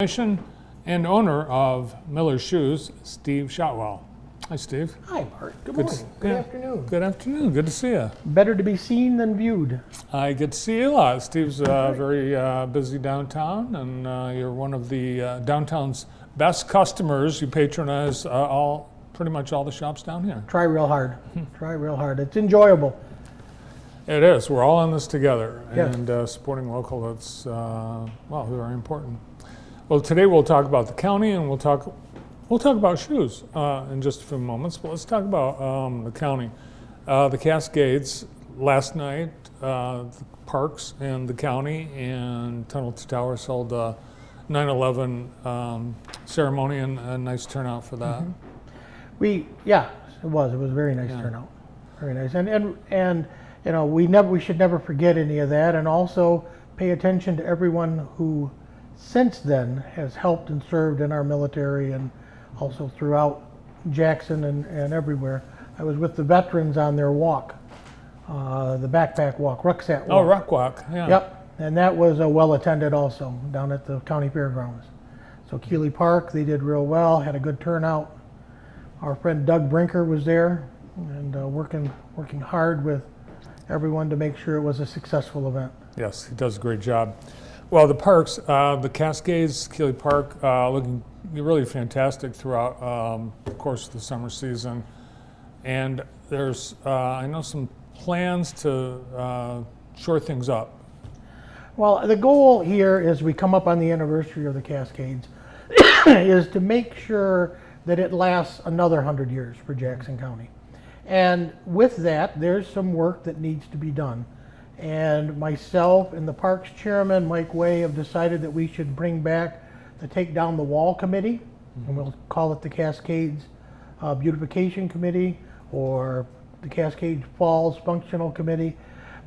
And owner of Miller's Shoes, Steve Shotwell. Hi, Steve. Hi, Bart. Good morning. Good afternoon. Good afternoon. Good to see you. Better to be seen than viewed. I get to see you a lot. Steve's very busy downtown, and you're one of the downtown's best customers. You patronize pretty much all the shops down here. Try real hard. Try real hard. It's enjoyable. It is. We're all in this together, Yes. and supporting local. That's very important. Well, today we'll talk about the county, and we'll talk about shoes in just a few moments. But let's talk about the county. The Cascades last night, the parks and the county and Tunnel to Towers held a 9/11 ceremony, and a nice turnout for that. Mm-hmm. It was a very nice turnout. Very nice, and you know, we should never forget any of that, and also pay attention to everyone who since then has helped and served in our military and also throughout Jackson and everywhere. I was with the veterans on their walk, the backpack walk, rucksack walk. Oh, Rock Walk, yeah. Yep, and that was well attended also down at the county fairgrounds. So Keeley Park, they did real well, had a good turnout. Our friend Doug Brinker was there and working hard with everyone to make sure it was a successful event. Yes, he does a great job. Well, the parks, the Cascades, Keeley Park, looking really fantastic throughout of course the summer season. And there's, I know, some plans to shore things up. Well, the goal here as we come up on the anniversary of the Cascades is to make sure that it lasts another 100 years for Jackson County. And with that, there's some work that needs to be done. And myself and the Parks Chairman, Mike Way, have decided that we should bring back the Take Down the Wall Committee, and we'll call it the Cascades Beautification Committee or the Cascades Falls Functional Committee.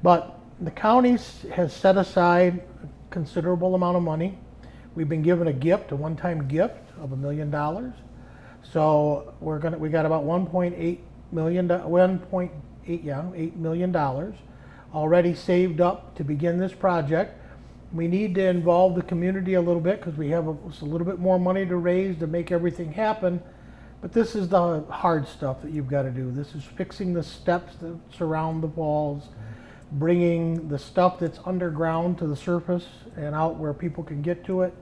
But the county has set aside a considerable amount of money. We've been given a gift, a one-time gift of $1 million. So we got about $8 million already saved up to begin this project. We need to involve the community a little bit because we have a little bit more money to raise to make everything happen. But this is the hard stuff that you've got to do. This is fixing the steps that surround the walls, bringing the stuff that's underground to the surface and out where people can get to it.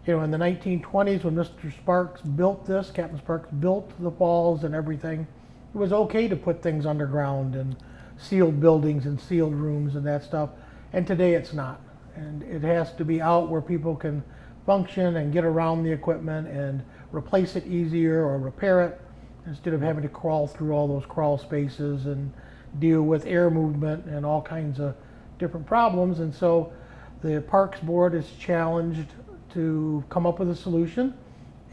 You know, in the 1920s when Mr. Sparks built this, Captain Sparks built the falls and everything, it was okay to put things underground and sealed buildings and sealed rooms and that stuff, and today it's not. And it has to be out where people can function and get around the equipment and replace it easier or repair it instead of having to crawl through all those crawl spaces and deal with air movement and all kinds of different problems. And so the Parks Board is challenged to come up with a solution,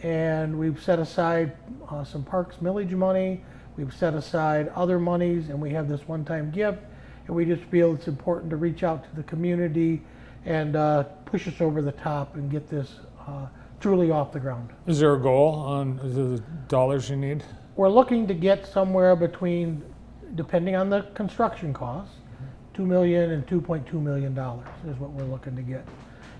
and we've set aside some parks millage money. We've set aside other monies, and we have this one-time gift, and we just feel it's important to reach out to the community and push us over the top and get this truly off the ground. Is there a goal on the dollars you need? We're looking to get somewhere between, depending on the construction costs, $2 million and $2.2 million is what we're looking to get.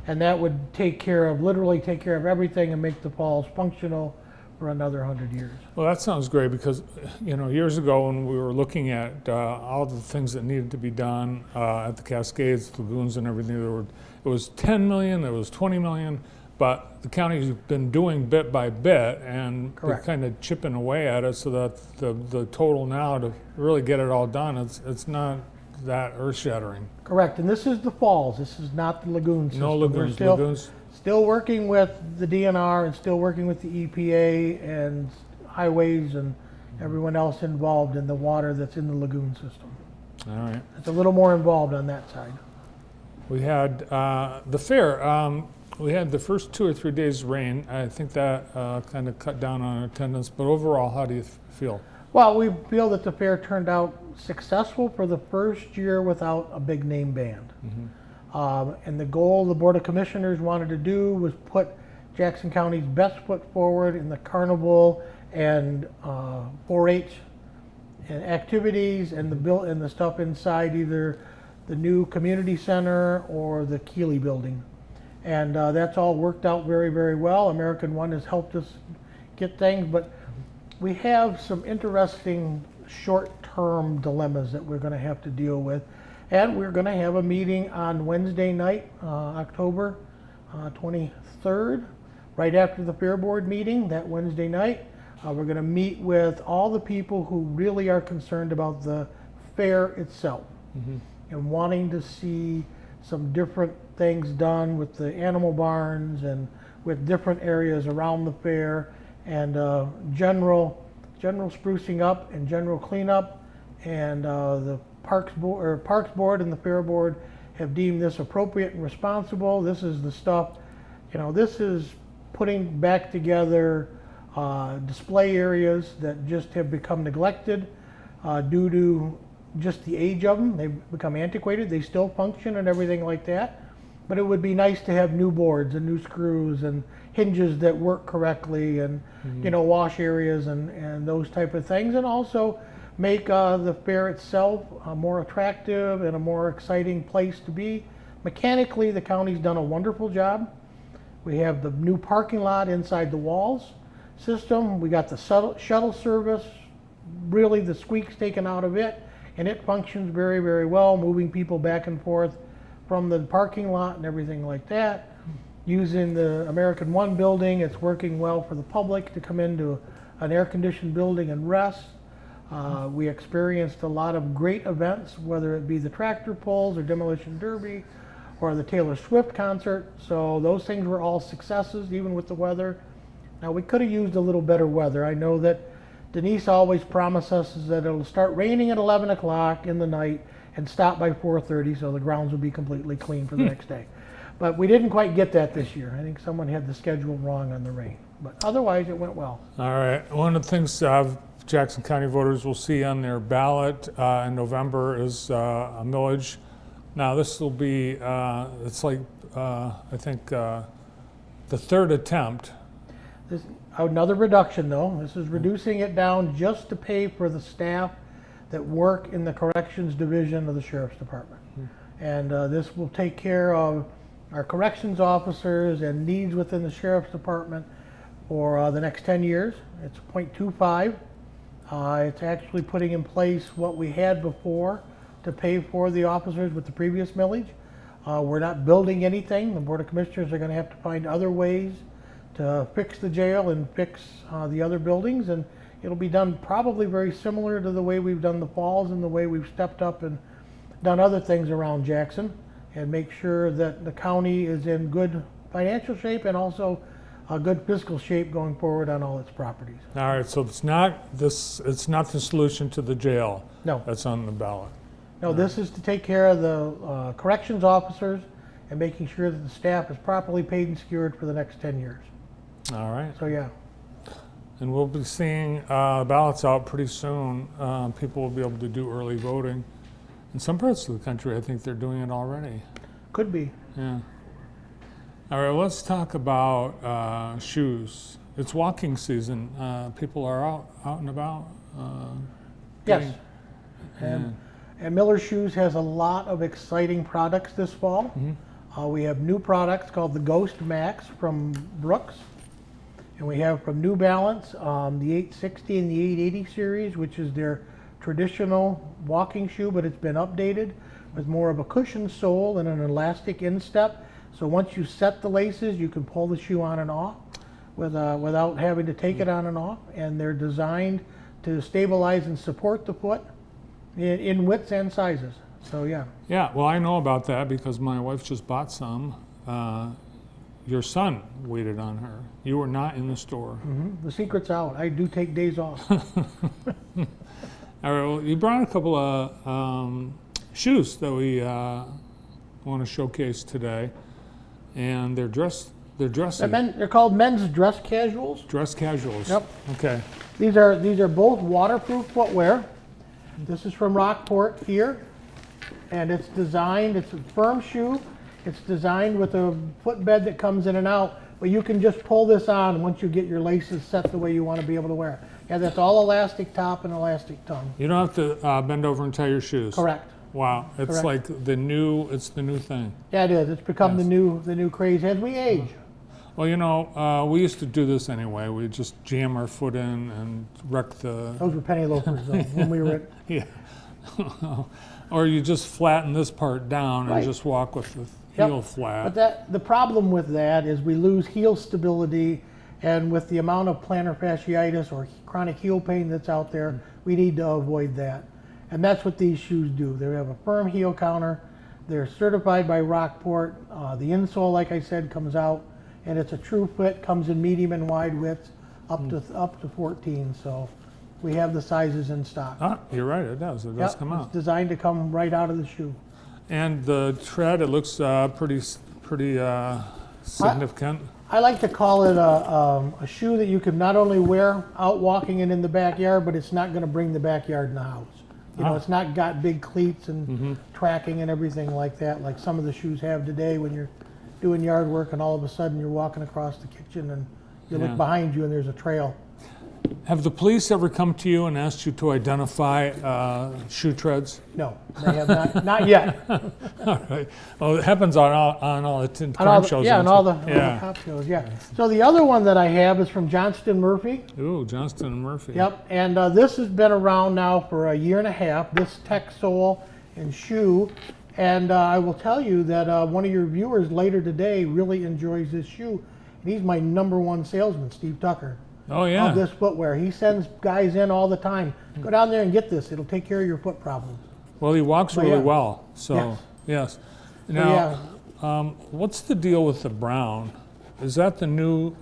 And that would literally take care of everything and make the falls functional for another 100 years. Well, that sounds great because, you know, years ago when we were looking at all the things that needed to be done at the Cascades, lagoons and everything, it was 10 million, it was 20 million, but the county's been doing bit by bit, and they're kind of chipping away at it so that the total now to really get it all done, it's not that earth-shattering. Correct, and this is the falls, this is not the lagoon system. No lagoons. Still working with the DNR and still working with the EPA and highways and everyone else involved in the water that's in the lagoon system. All right. It's a little more involved on that side. We had the fair. We had the first 2 or 3 days rain. I think that kind of cut down on attendance, but overall, how do you feel? Well, we feel that the fair turned out successful for the first year without a big name band. And the goal the Board of Commissioners wanted to do was put Jackson County's best foot forward in the carnival and 4-H and activities and the stuff inside either the new community center or the Keeley building. And that's all worked out very, very well. American One has helped us get things, but we have some interesting short-term dilemmas that we're going to have to deal with. And we're going to have a meeting on Wednesday night, October 23rd, right after the Fair Board meeting that Wednesday night. We're going to meet with all the people who really are concerned about the fair itself and wanting to see some different things done with the animal barns and with different areas around the fair, and general sprucing up and general cleanup. And the Parks Board and the Fair Board have deemed this appropriate and responsible. This is the stuff, this is putting back together display areas that just have become neglected due to just the age of them. They've become antiquated. They still function and everything like that, but it would be nice to have new boards and new screws and hinges that work correctly, and wash areas and those type of things, and also make the fair itself more attractive and a more exciting place to be. Mechanically, the county's done a wonderful job. We have the new parking lot inside the walls system. We got the shuttle service, really the squeaks taken out of it, and it functions very, very well, moving people back and forth from the parking lot and everything like that. Using the American One building, it's working well for the public to come into an air-conditioned building and rest. We experienced a lot of great events, whether it be the tractor pulls or demolition derby or the Taylor Swift concert. So those things were all successes, even with the weather. Now, we could have used a little better weather. I know that Denise always promises us that it'll start raining at 11 o'clock in the night and stop by 4:30, so the grounds will be completely clean for the next day. But we didn't quite get that this year. I think someone had the schedule wrong on the rain. But otherwise, it went well. All right. One of the things Jackson County voters will see on their ballot in November is a millage. Now, this will be, it's like, I think, the third attempt. Another reduction, though. This is reducing it down just to pay for the staff that work in the corrections division of the Sheriff's Department. And this will take care of our corrections officers and needs within the Sheriff's Department for the next 10 years. It's 0.25. It's actually putting in place what we had before to pay for the officers with the previous millage. We're not building anything. The Board of Commissioners are going to have to find other ways to fix the jail and fix the other buildings, and it'll be done probably very similar to the way we've done the falls and the way we've stepped up and done other things around Jackson, and make sure that the county is in good financial shape and also a good fiscal shape going forward on all its properties. All right, so it's not the solution to the jail. No. That's on the ballot. No, this is to take care of the corrections officers and making sure that the staff is properly paid and secured for the next 10 years. All right. So, yeah. And we'll be seeing ballots out pretty soon. People will be able to do early voting. In some parts of the country, I think they're doing it already. Could be. Yeah. All right, let's talk about shoes. It's walking season. People are out and about. Yes. And Miller Shoes has a lot of exciting products this fall. We have new products called the Ghost Max from Brooks. And we have from New Balance the 860 and the 880 series, which is their traditional walking shoe, but it's been updated with more of a cushioned sole and an elastic instep. So once you set the laces, you can pull the shoe on and off without having to take it on and off. And they're designed to stabilize and support the foot in widths and sizes. So yeah. Yeah, well, I know about that because my wife just bought some. Your son waited on her. You were not in the store. The secret's out. I do take days off. All right, well, you brought a couple of shoes that we want to showcase today, and they're dressy. They're called men's dress casuals. Dress casuals. Yep. Okay. These are both waterproof footwear. This is from Rockport here, and it's a firm shoe. It's designed with a footbed that comes in and out, but you can just pull this on once you get your laces set the way you want to be able to wear it. Yeah, that's all elastic top and elastic tongue. You don't have to bend over and tie your shoes. Correct. Wow, it's Correct. like the new thing. Yeah, it is. It's become Yes. the new craze as we age. Well, you know, we used to do this anyway. We just jam our foot in and wreck the. Those were penny loafers though, when we were at, Yeah. Or you just flatten this part down Right. and just walk with the Yep. heel flat. But the problem with that is we lose heel stability, and with the amount of plantar fasciitis or chronic heel pain that's out there, we need to avoid that. And that's what these shoes do. They have a firm heel counter. They're certified by Rockport. The insole, like I said, comes out, and it's a true fit. Comes in medium and wide widths, up to 14. So we have the sizes in stock. Ah, you're right. It does. It does Yep, come it's out. designed to come right out of the shoe. And the tread, it looks pretty significant. I like to call it a shoe that you can not only wear out walking and in the backyard, but it's not going to bring the backyard in the house. You know, Ah. it's not got big cleats and tracking and everything like that, like some of the shoes have today when you're doing yard work and all of a sudden you're walking across the kitchen and you Yeah. look behind you and there's a trail. Have the police ever come to you and asked you to identify shoe treads? No, they have not, not yet. All right. Well, it happens on all the On crime all the, shows. yeah, don't and all it? the, all the cop shows, yeah. So the other one that I have is from Johnston Murphy. Ooh, Johnston and Murphy. Yep, and this has been around now for a year and a half, this tech sole and shoe. And I will tell you that one of your viewers later today really enjoys this shoe. And he's my #1 salesman, Steve Tucker, Oh, yeah. of this footwear. He sends guys in all the time. Go down there and get this. It'll take care of your foot problems. Well, he walks But really yeah. well. So, yes. Now, what's the deal with the brown? Is that the new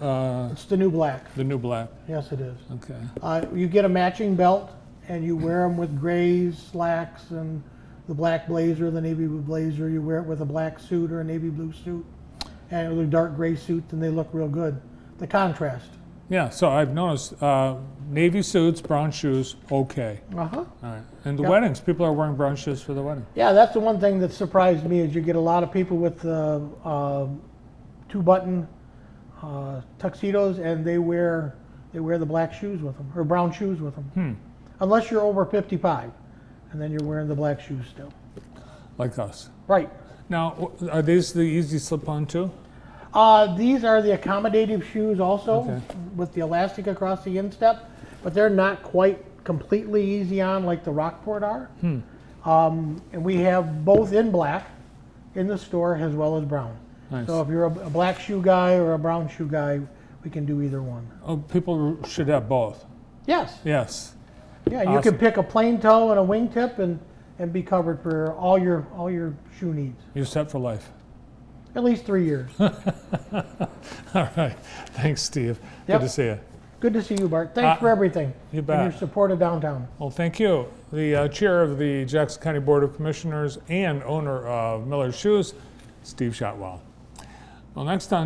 It's the new black. black? Yes, it is. Okay. You get a matching belt, and you wear them with grays, slacks, and the black blazer, the navy blue blazer. You wear it with a black suit or a navy blue suit, and with a dark gray suit, and they look real good. The contrast. Yeah, so I've noticed navy suits, brown shoes, okay. Uh-huh. All right. And the Yep. weddings, people are wearing brown shoes for the wedding. Yeah, that's the one thing that surprised me is you get a lot of people with 2-button tuxedos, and they wear the black shoes with them or brown shoes with them. Unless you're over 55, and then you're wearing the black shoes still. Like us. Right. Now, are these the easy slip-on too? These are the accommodative shoes also, Okay. with the elastic across the instep, but they're not quite completely easy on like the Rockport are. And we have both in black in the store as well as brown. Nice. So if you're a black shoe guy or a brown shoe guy, we can do either one. Oh, people should have both. Yes. Yes. Yeah, you Awesome. can pick a plain toe and a wingtip and be covered for all your shoe needs. You're set for life. At least 3 years. All right. Thanks, Steve. Yep. Good to see you. Good to see you, Bart. Thanks for everything. You bet. And your support of downtown. Well, thank you. The chair of the Jackson County Board of Commissioners and owner of Miller's Shoes, Steve Shotwell. Well, next on